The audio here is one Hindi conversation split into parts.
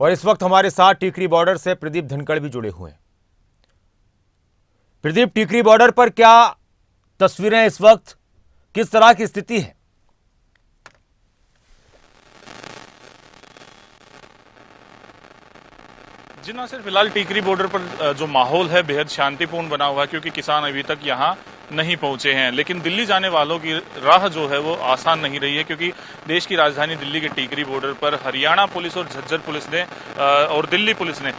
और इस वक्त हमारे साथ टीकरी बॉर्डर से प्रदीप धनखड़ भी जुड़े हुए हैं। प्रदीप, टीकरी बॉर्डर पर क्या तस्वीरें इस वक्त, किस तरह की स्थिति है? जी ना सर, फिलहाल टीकरी बॉर्डर पर जो माहौल है बेहद शांतिपूर्ण बना हुआ है, क्योंकि किसान अभी तक यहाँ नहीं पहुंचे हैं। लेकिन दिल्ली जाने वालों की राह जो है वो आसान नहीं रही है, क्योंकि देश की राजधानी दिल्ली के टीकरी बॉर्डर पर हरियाणा पुलिस और झज्जर पुलिस ने और दिल्ली पुलिस ने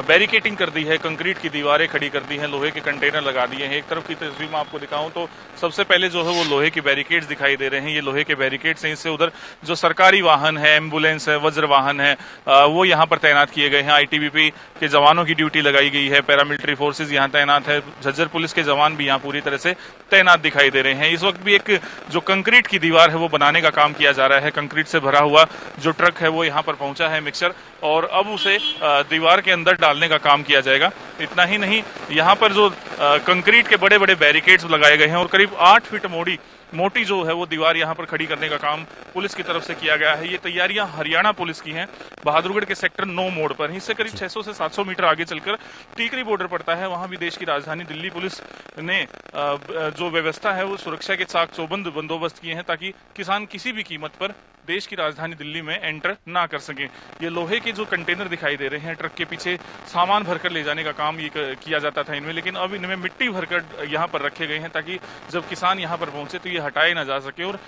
बैरिकेटिंग कर दी है, कंक्रीट की दीवारें खड़ी कर दी हैं, लोहे के कंटेनर लगा दिए हैं। एक तरफ की तस्वीर मैं आपको दिखाऊं तो सबसे पहले जो है वो लोहे के बैरिकेड्स दिखाई दे रहे हैं। ये लोहे के बैरिकेड्स हैं, इससे उधर जो सरकारी वाहन है, एम्बुलेंस है, वज्र वाहन है, वो यहाँ पर तैनात किए गए हैं। आईटीबीपी के जवानों की ड्यूटी लगाई गई है, पैरामिलिट्री फोर्सेज यहाँ तैनात है, झज्जर पुलिस के जवान भी यहाँ पूरी तरह से तैनात दिखाई दे रहे हैं। इस वक्त भी एक जो कंक्रीट की दीवार है वो बनाने का काम किया जा रहा है। कंक्रीट से भरा हुआ जो ट्रक है वो यहाँ पर पहुंचा है, मिक्सचर, और अब उसे दीवार के अंदर डालने का काम किया जाएगा। इतना ही नहीं, यहाँ पर जो कंक्रीट के बड़े बड़े बैरिकेड्स लगाए गए हैं और करीब 8 फीट मोटी जो है वो दीवार यहाँ पर खड़ी करने का काम पुलिस की तरफ से किया गया है। ये तैयारियां हरियाणा पुलिस की हैं, बहादुरगढ़ के सेक्टर 9 मोड़ पर। इससे करीब 600 से 700 मीटर आगे चलकर टीकरी बॉर्डर पड़ता है। वहां भी देश की राजधानी दिल्ली पुलिस ने जो व्यवस्था है वो सुरक्षा के चाक चौबंद बंदोबस्त किए हैं, ताकि किसान किसी भी कीमत पर देश की राजधानी दिल्ली में एंटर ना कर सके। ये लोहे के जो कंटेनर दिखाई दे रहे हैं, ट्रक के पीछे सामान भरकर ले जाने का काम ये किया जाता था इनमें, लेकिन अब इनमें मिट्टी भरकर यहाँ पर रखे गए हैं, ताकि जब किसान यहाँ पर पहुंचे तो ये हटाए ना जा सके और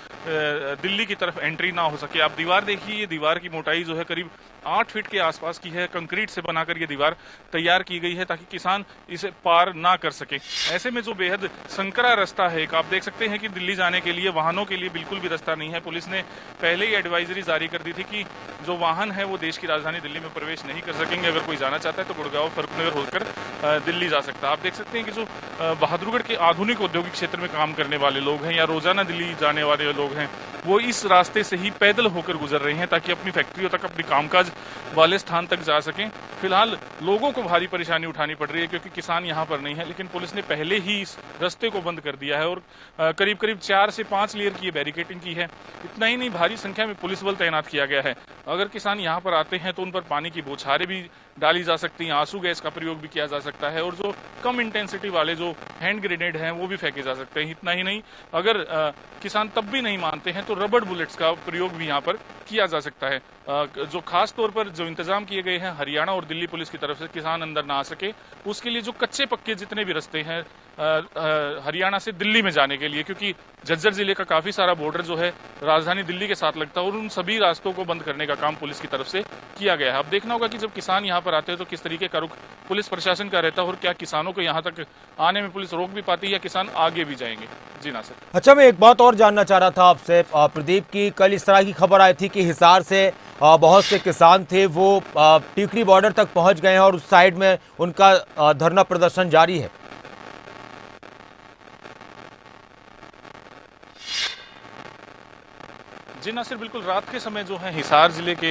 दिल्ली की तरफ एंट्री ना हो सके। आप दीवार देखिए, ये दीवार की मोटाई जो है करीब 8 फीट के आसपास की है। कंक्रीट से बनाकर ये दीवार तैयार की गई है ताकि किसान इसे पार ना कर सके। ऐसे में जो बेहद संकरा रास्ता है, आप देख सकते हैं कि दिल्ली जाने के लिए वाहनों के लिए बिल्कुल भी रास्ता नहीं है। पुलिस ने पहले ही एडवाइजरी जारी कर दी थी कि जो वाहन है वो देश की राजधानी दिल्ली में प्रवेश नहीं कर सकेंगे। अगर कोई जाना चाहता है तो गुड़गांव फरूखनगर होकर दिल्ली जा सकता है। आप देख सकते हैं कि जो बहादुरगढ़ के आधुनिक औद्योगिक क्षेत्र में काम करने वाले लोग हैं या रोजाना दिल्ली जाने वाले लोग हैं, वो इस रास्ते से ही पैदल होकर गुजर रहे हैं ताकि अपनी फैक्ट्रियों तक, अपनी कामकाज वाले स्थान तक जा सकें। फिलहाल लोगों को भारी परेशानी उठानी पड़ रही है क्योंकि किसान यहाँ पर नहीं है, लेकिन पुलिस ने पहले ही इस रास्ते को बंद कर दिया है और करीब करीब 4 से 5 लेयर की बैरिकेटिंग की है। इतना ही नहीं, भारी संख्या में पुलिस बल तैनात किया गया है। अगर किसान यहाँ पर आते हैं तो उन पर पानी की बौछारें भी डाली जा सकती हैं, आंसू गैस का प्रयोग भी किया जा सकता है और जो कम इंटेंसिटी वाले जो हैंड ग्रेनेड हैं वो भी फेंके जा सकते हैं। इतना ही नहीं, अगर किसान तब भी नहीं मानते हैं तो रबड़ बुलेट्स का प्रयोग भी यहाँ पर किया जा सकता है। जो खास तौर पर जो इंतजाम किए गए हैं हरियाणा और दिल्ली पुलिस की तरफ से, किसान अंदर ना आ सके उसके लिए जो कच्चे पक्के जितने भी रास्ते हैं हरियाणा से दिल्ली में जाने के लिए, क्योंकि झज्जर जिले का काफी सारा बॉर्डर जो है राजधानी दिल्ली के साथ लगता है और उन सभी रास्तों को बंद करने का काम पुलिस की तरफ से किया गया है। अब देखना होगा कि जब किसान यहाँ पर आते हैं तो किस तरीके का रुख पुलिस प्रशासन का रहता है और क्या किसानों को यहाँ तक आने में पुलिस रोक भी पाती है या किसान आगे भी जाएंगे। जी ना सर। अच्छा, मैं एक बात और जानना चाह रहा था आपसे प्रदीप, की कल इस तरह की खबर आई थी कि हिसार से बहुत से किसान थे वो टीकरी बॉर्डर तक पहुंच गए हैं और उस साइड में उनका धरना प्रदर्शन जारी है। जी नासिर, बिल्कुल रात के समय जो है हिसार जिले के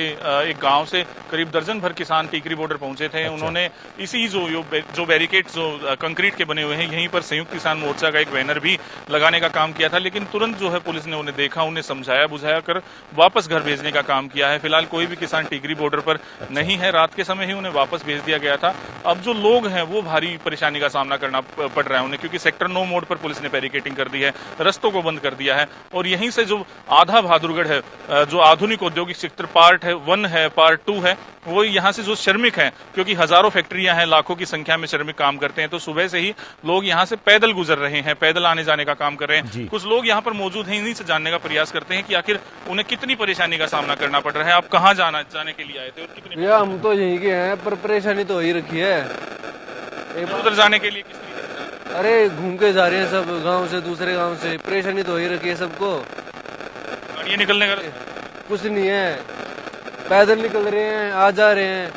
एक गांव से करीब दर्जन भर किसान टीकरी बॉर्डर पहुंचे थे। अच्छा। उन्होंने इसी जो बैरिकेड जो कंक्रीट के बने हुए हैं यहीं पर संयुक्त किसान मोर्चा का एक बैनर भी लगाने का काम किया था, लेकिन तुरंत जो है पुलिस ने उन्हें देखा, उन्हें समझाया बुझाया कर वापस घर भेजने का काम किया है। फिलहाल कोई भी किसान टीकरी बॉर्डर पर नहीं है, रात के समय ही उन्हें वापस भेज दिया गया था। अब जो लोग हैं वो भारी परेशानी का सामना करना पड़ रहा है उन्हें, क्योंकि सेक्टर 9 मोड़ पर पुलिस ने बैरिकेटिंग कर दी है, रस्तों को बंद कर दिया है और यहीं से जो आधा बहादुरगढ़ है, जो आधुनिक औद्योगिक क्षेत्र पार्ट 1 है, पार्ट 2 है, वो यहाँ से जो श्रमिक हैं, क्योंकि हजारों फैक्ट्रियां हैं, लाखों की संख्या में श्रमिक काम करते हैं, तो सुबह से ही लोग यहाँ से पैदल गुजर रहे हैं, पैदल आने जाने का काम कर रहे हैं। कुछ लोग यहाँ पर मौजूद हैं, इन्हीं से जानने का प्रयास करते हैं कि आखिर उन्हें कितनी परेशानी का सामना करना पड़ रहा है। आप कहाँ जाने के लिए आए थे और कितनी? हम तो यहीं के हैं, पर परेशानी तो हो ही रखी है। उधर जाने के लिए किस तरीके से? अरे घूम के जा रहे हैं सब, गांव से दूसरे गांव से, परेशानी तो हो ही रखी है सबको। गाड़ियां निकलने का कुछ नहीं है, पैदल निकल रहे हैं, आ जा रहे हैं।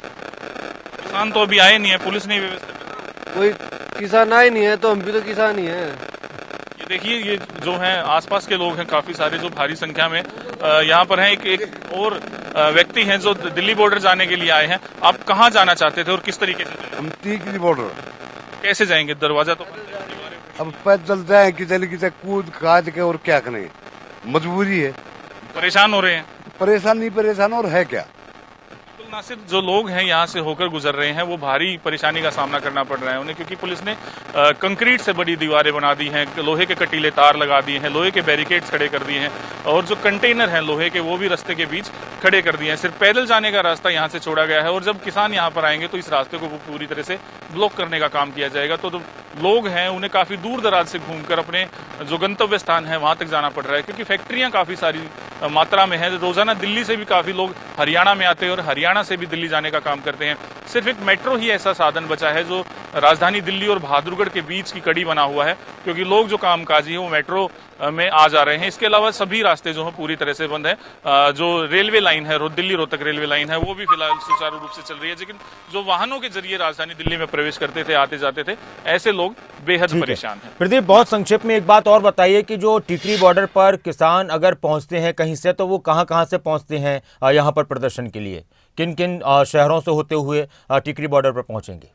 किसान तो अभी आए नहीं है, पुलिस ने व्यवस्था, कोई किसान आए नहीं है तो हम भी तो किसान ही हैं। ये देखिए, ये जो है आसपास के लोग हैं काफी सारे जो भारी संख्या में यहाँ पर हैं। एक और व्यक्ति हैं जो दिल्ली बॉर्डर जाने के लिए आए हैं। आप कहाँ जाना चाहते थे और किस तरीके से? हम टीकरी बॉर्डर। कैसे जाएंगे? दरवाजा तो अब पैदल जाए कि चले कि कूद काज के, और क्या करें, मजबूरी है। परेशान हो रहे हैं? परेशान नहीं परेशान और है क्या। नासिर, जो लोग हैं यहाँ से होकर गुजर रहे हैं वो भारी परेशानी का सामना करना पड़ रहा है उन्हें, क्योंकि पुलिस ने कंक्रीट से बड़ी दीवारें बना दी हैं, लोहे के कटीले तार लगा दिए हैं, लोहे के बैरिकेड्स खड़े कर दिए हैं और जो कंटेनर हैं लोहे के वो भी रास्ते के बीच खड़े कर दिए हैं। सिर्फ पैदल जाने का रास्ता यहाँ से छोड़ा गया है और जब किसान यहाँ पर आएंगे तो इस रास्ते को पूरी तरह से ब्लॉक करने का काम किया जाएगा। तो लोग हैं उन्हें काफी दूर दराज से घूमकर अपने जो गंतव्य स्थान है वहां तक जाना पड़ रहा है, क्योंकि फैक्ट्रियां काफी सारी मात्रा में है। रोजाना दिल्ली से भी काफी लोग हरियाणा में आते हैं और हरियाणा से भी दिल्ली जाने का काम करते हैं। सिर्फ एक मेट्रो ही ऐसा साधन बचा है जो राजधानी दिल्ली और बहादुरगढ़ के बीच की कड़ी बना हुआ है, क्योंकि लोग जो कामकाजी है वो मेट्रो में आ जा रहे हैं। इसके अलावा सभी रास्ते जो है पूरी तरह से बंद है। जो रेलवे लाइन है, दिल्ली रोहतक रेलवे लाइन है, वो भी फिलहाल सुचारू रूप से चल रही है, लेकिन जो वाहनों के जरिए राजधानी दिल्ली में प्रवेश करते थे, आते जाते थे, ऐसे लोग बेहद परेशान हैं। प्रदीप, बहुत संक्षेप में एक बात और बताइए कि जो टिकरी बॉर्डर पर किसान अगर पहुंचते हैं कहीं से तो वो कहां से पहुंचते हैं यहां पर प्रदर्शन के लिए? किन किन शहरों से होते हुए टिकरी बॉर्डर पर पहुंचेंगे?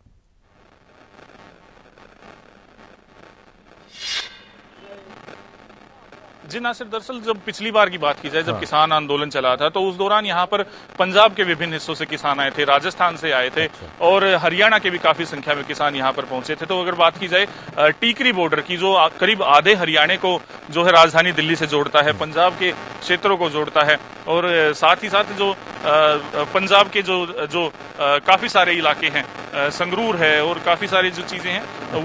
जी नासिर, दरअसल जब पिछली बार की बात की जाए, जब किसान आंदोलन चला था तो उस दौरान यहाँ पर पंजाब के विभिन्न हिस्सों से किसान आए थे, राजस्थान से आए थे और हरियाणा के भी काफी संख्या में किसान यहाँ पर पहुंचे थे। तो अगर बात की जाए टीकरी बॉर्डर की, जो करीब आधे हरियाणा को जो है राजधानी दिल्ली से जोड़ता है, पंजाब के क्षेत्रों को जोड़ता है और साथ ही साथ जो पंजाब के जो काफी सारे इलाके हैं, संगरूर है और काफी सारी जो चीजें हैं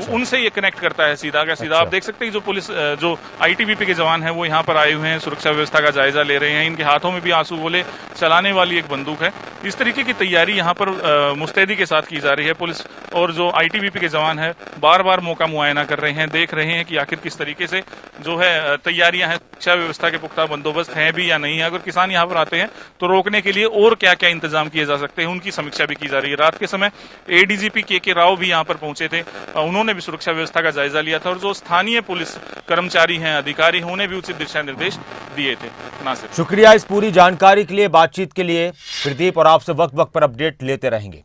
उनसे ये कनेक्ट करता है सीधा का सीधा। आप देख सकते हैं जो पुलिस जो आईटीबीपी के जवान हैं वो यहाँ पर आए हुए हैं, सुरक्षा व्यवस्था का जायजा ले रहे हैं। इनके हाथों में भी आंसू गोले चलाने वाली एक बंदूक है। इस तरीके की तैयारी यहाँ पर मुस्तैदी के साथ की जा रही है। पुलिस और जो आईटीबीपी के जवान है बार बार मौका मुआयना कर रहे हैं, देख रहे हैं कि आखिर किस तरीके से जो है तैयारियां हैं, सुरक्षा व्यवस्था के पुख्ता बंदोबस्त है भी या नहीं है। अगर किसान यहाँ पर आते हैं तो रोकने के लिए और क्या क्या इंतजाम किए जा सकते हैं उनकी समीक्षा भी की जा रही है। रात के समय एडीजीपी के राव भी यहाँ पर पहुंचे थे, उन्होंने भी सुरक्षा व्यवस्था का जायजा लिया था और जो स्थानीय पुलिस कर्मचारी हैं, अधिकारी हैं, उन्हें भी उचित दिशा निर्देश दिए थे। नासिर, शुक्रिया इस पूरी जानकारी के लिए, बातचीत के लिए प्रदीप, और आपसे वक्त वक्त पर अपडेट लेते रहेंगे।